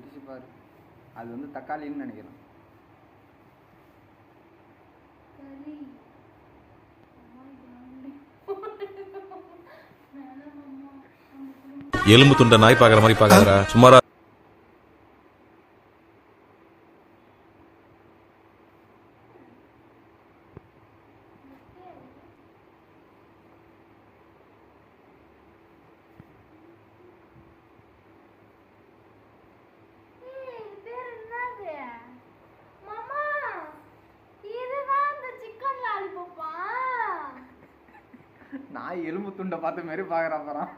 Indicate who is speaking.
Speaker 1: பிரிச்சு பாரு. அது வந்து தக்காளின்னு நினைக்கிறேன்.
Speaker 2: எலும்பு துண்ட நாய் பாக்குற மாதிரி பாக்காதடா. சும்மாரா.
Speaker 1: நாய் எலும்பு துண்டை பார்த்த மாதிரி பாக்குறான்.